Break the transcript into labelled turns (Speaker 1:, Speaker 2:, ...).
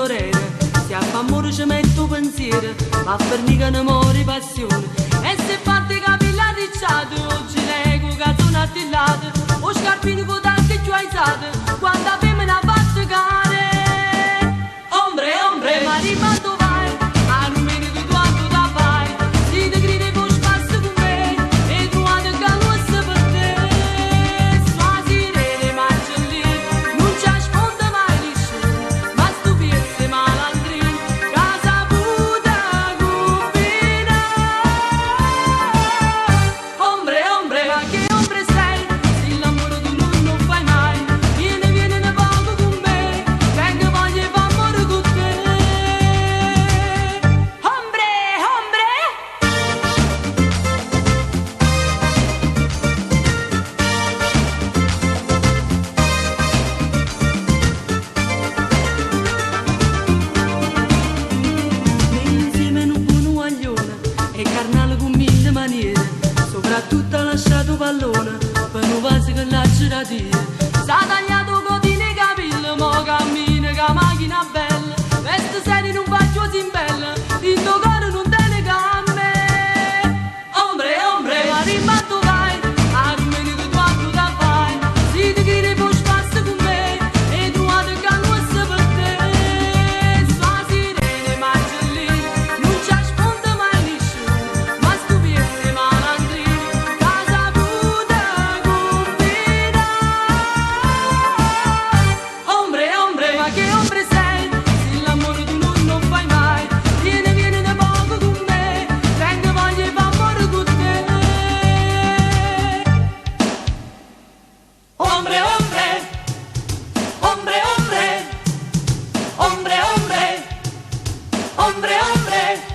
Speaker 1: morena, se a fa amore ci metto pensiero, ma per mica ne muore passione. E se fate capilla ricciate, oggi leggo cazzone attillate, o scarpini con tante più alzate, quando abbiamo una fatta care. Ombre, ombre, ma rimanto vai, a rumene di quanto da fai, si te grida con spazio con me, e tu hai da calore per te. Sua sirene marcia lì, non ci ascolta mai nessuno, ma stupirsi malandrini, casa puta cupina. Ombre, ombre, ma che ombre sei, se l'amore tu non fai mai, viene, viene ne poco con me, venga voglio e fa amore con te. Ombre, ombre. Insieme in un buon guaglione e carnale con mille maniere, soprattutto ha lasciato pallone per un vaso che l'ha giratina. S'ha tagliato codine e capelli, mo cammina che macchina bella, veste serie non faccio zimbella, in tuo cuore non te ne gambe. Ombre, ombre, ma rimanto vai, a rumene che tu altro da fai, si ti grida poi spazio con me, e tu hai da calore per te. Sua sirene marcia lì, non ci ascolta mai nessuno, ma stupirsi malandrini, casa puta cupina. Ombre, ombre, ma che ombre sei, se l'amore tu non fai mai, viene, viene da poco con me, venga voglio e fa amore con te. Ombre, ombre, ombre, ombre, ombre, ombre, ombre, ombre.